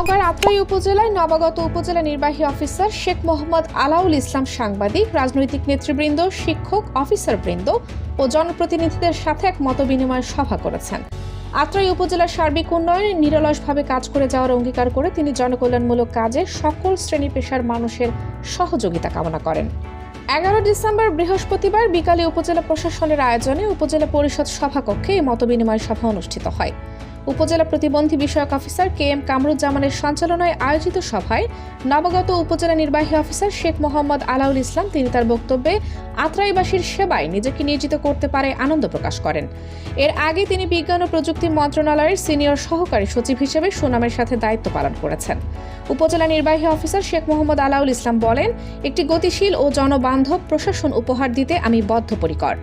নওগাঁর আত্রাই উপজেলায় নবাগত উপজেলা নির্বাহী অফিসার শেখ মোহাম্মদ আলাউল ইসলাম সাংবাদিক, রাজনৈতিক নেতৃবৃন্দ, শিক্ষক, অফিসারবৃন্দ ও জনপ্রতিনিধিদের সাথে এক মতবিনিময় সভা করেছেন। আত্রাই উপজেলার সার্বিক উন্নয়নে নিরলসভাবে কাজ করে যাওয়ার অঙ্গীকার করে তিনি জনকল্যাণমূলক কাজে সকল শ্রেণী পেশার মানুষের সহযোগিতা কামনা করেন। 11 ডিসেম্বর বৃহস্পতিবার বিকালে উপজেলা প্রশাসনের আয়োজনে উপজেলা পরিষদ সভাকক্ষে এই মতবিনিময় সভা অনুষ্ঠিত হয়। উপজেলা প্রতিবন্ধী বিষয়ক অফিসার KM কামরুজ্জামানের সঞ্চালনায় আয়োজিত সভায় নবাগত উপজেলা নির্বাহী অফিসার শেখ মোহাম্মদ আলাউল ইসলাম তিনি তার বক্তব্যে আত্রাইবাসীর সেবায় নিজেকে নিয়োজিত করতে পারে আনন্দ প্রকাশ করেন। এর আগে তিনি বিজ্ঞান ও প্রযুক্তি মন্ত্রণালয়ের সিনিয়র সহকারী সচিব হিসেবে সুনামের সাথে দায়িত্ব পালন করেছেন। উপজেলা নির্বাহী অফিসার শেখ মোহাম্মদ আলাউল ইসলাম বলেন, একটি গতিশীল ও জনবান্ধব প্রশাসন উপহার দিতে আমি বদ্ধপরিকর।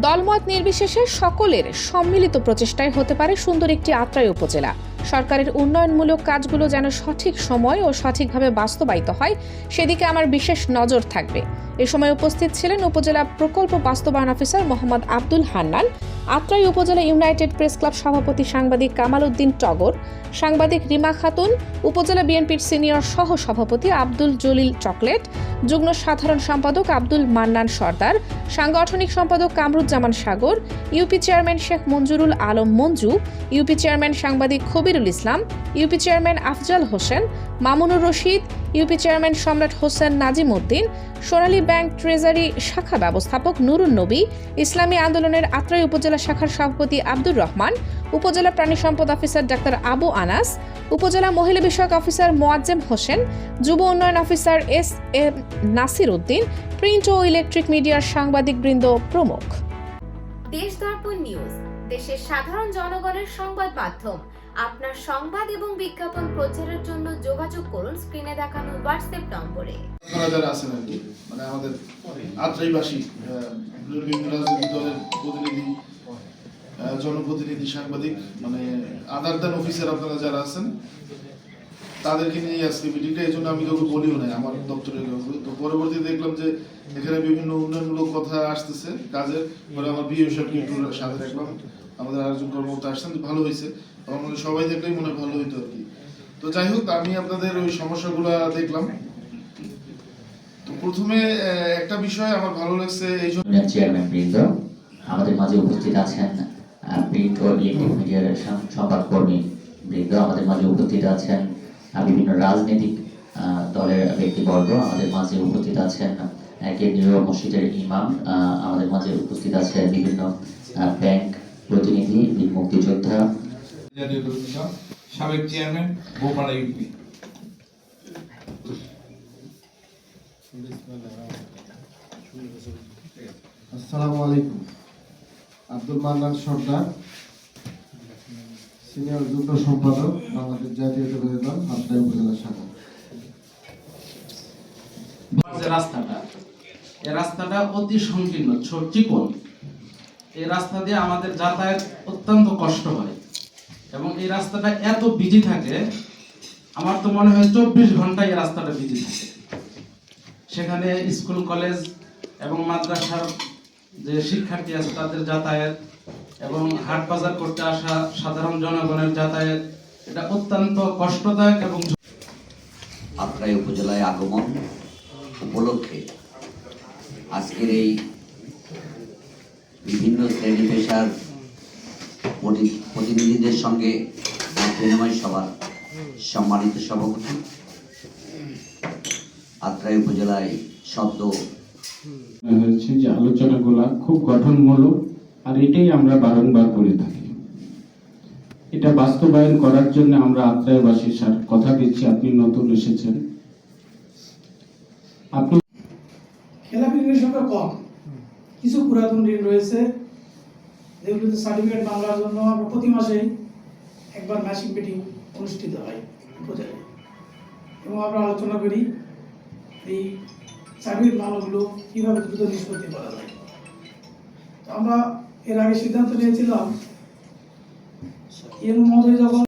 দলমত নির্বিশেষে সকলের সম্মিলিত প্রচেষ্টায় হতে পারে সুন্দর একটি আত্রাই উপজেলা। সরকারের উন্নয়নমূলক কাজগুলো যেন সঠিক সময় ও সঠিকভাবে বাস্তবায়িত হয়, সেদিকে আমার বিশেষ নজর থাকবে। এ সময় উপস্থিত ছিলেন উপজেলা প্রকল্প বাস্তবায়ন অফিসার মোহাম্মদ আব্দুল হান্নান, আত্রাই উপজেলা ইউনাইটেড প্রেস ক্লাব সভাপতি সাংবাদিক কামাল উদ্দিন টগর, সাংবাদিক রিমা খাতুন, উপজেলা বিএনপির সিনিয়র সহ সভাপতি আব্দুল জলিল চকলেট, যুগ্ম সাধারণ সম্পাদক আব্দুল মান্নান সর্দার, সাংগঠনিক সম্পাদক Kamruzzaman Sagar, UP chairman Sheikh Monjurul Alam Monju, UP chairman সাংবাদিক Khabirul Islam, UP chairman Afzal Hossain, Mamunur Rashid, UP chairman Samrat Hossain Nazim Uddin, Sonali bank treasury শাখা ব্যবস্থাপক নুরুন নবী, ইসলামী আন্দোলনের আত্রাই উপজেলা শাখার সভাপতি আব্দুর রহমান, উপজেলা প্রাণী সম্পদ অফিসার ডাক্তার আবু আনাস, উপজেলা মহিলা বিষয়ক অফিসার মোয়াজ্জেম হোসেন, যুব উন্নয়ন officer SM Nasir Uddin, print ও ইলেকট্রিক মিডিয়ার সাংবাদিকবৃন্দ প্রমুখ। দেশ দর্পণ নিউজ, দেশের সাধারণ জনগণের সংবাদ মাধ্যম। আপনার সংবাদ এবং বিজ্ঞাপন প্রচারের জন্য যোগাযোগ করুন স্ক্রিনে দেখানো হোয়াটসঅ্যাপ নম্বরে। যারা আছেন আর কি, মানে আমাদের আত্রাইবাসী বিভিন্ন রাজনৈতিক দলের প্রতিনিধি, জনপ্রতিনিধি, সাংবাদিক, মানে আদার দ্যান অফিসার আপনারা যারা আছেন তাদেরকে নিয়ে আজকে মিটিংটা। এই জন্য আমি কাউকে বলিও নাই আমার দপ্তরে কাউকে। তো পরবর্তীতে দেখলাম যে এখানে বিভিন্ন উন্নয়নমূলক কথা আসতেছে কাজের, পরে আমার বিএ সাহেবকে একটু সাথে রাখলাম, আমাদের আরেকজন কর্মকর্তা আসছেন, ভালো হয়েছে। আমার মনে সবাই দেখলেই মনে ভালো হইতো আর কি। তো যাই হোক, আমি আপনাদের ওই সমস্যাগুলো দেখলাম। তো প্রথমে একটা বিষয় আমার ভালো লাগছে, এই জন্য চেয়ারম্যান বৃন্দ আমাদের মাঝে উপস্থিত আছেন, প্রিন্ট ও ইলেকট্রিক মিডিয়ার সংবাদকর্মী বৃন্দ আমাদের মাঝে উপস্থিত আছেন, বিভিন্ন রাজনৈতিক দলের ব্যক্তিবর্গ আমাদের মাঝে উপস্থিত আছেন, কেন্দ্রীয় মসজিদের ইমাম আমাদের মাঝে উপস্থিত আছেন, বিভিন্ন ব্যাংক প্রতিনিধি, মুক্তিযোদ্ধা, সাবেক চেয়ারম্যান বোপাড়া ইউপি। আসসালামু আলাইকুম। আব্দুল মান্নান সর্দার, সিনিয়র যুগ্ম সম্পাদক বাংলাদেশ জাতীয়তাবাদী দল আত্রাই উপজেলা শাখা। এই রাস্তাটা অতি সংকীর্ণ, চিকন। এই রাস্তা দিয়ে আমাদের যাতায়াত অত্যন্ত কষ্ট হয় এবং এই রাস্তাটা এত বিজি থাকে, আমার তো মনে হয় 24 ঘন্টায় এই রাস্তাটা বিজি থাকে। সেখানে স্কুল, কলেজ এবং মাদ্রাসার যে শিক্ষার্থী আছে তাদের যাতায়াত এবং হাট বাজার করতে আসা সাধারণ জনগণের যাতায়াত, এটা অত্যন্ত কষ্টদায়ক। এবং আত্রাই উপজেলায় আগমন উপলক্ষে আজকের এই বিভিন্ন শ্রেণী পেশার প্রতিনিধিদের সঙ্গে বিনিময় সভার সম্মানিত সভাপতি, আত্রাই উপজেলায় শব্দ হচ্ছে যে আলোচনাগুলা খুব গঠনমূলক, আর এটাই আমরা বারংবার করে থাকি। এটা বাস্তবায়ন করার জন্য আমরা আত্রাইবাসীর সাথে কথা দিচ্ছি। আপনি নতুন এসেছেন, আপনি খেলাপি ঋণের সংখ্যা কম, কিছু পুরাতন ঋণ রয়েছে যেগুলোতে সার্টিফিকেট মামলার জন্য আমরা প্রতি মাসেই একবার ম্যাচিং মিটিং অনুষ্ঠিত হয় উপজেলায়, এবং আমরা আলোচনা করি এই সার্টিফিকেট মামলাগুলো কীভাবে দ্রুত নিষ্পত্তি করা যায়। তো আমরা এর আগে সিদ্ধান্ত নিয়েছিলাম মহোদয় যখন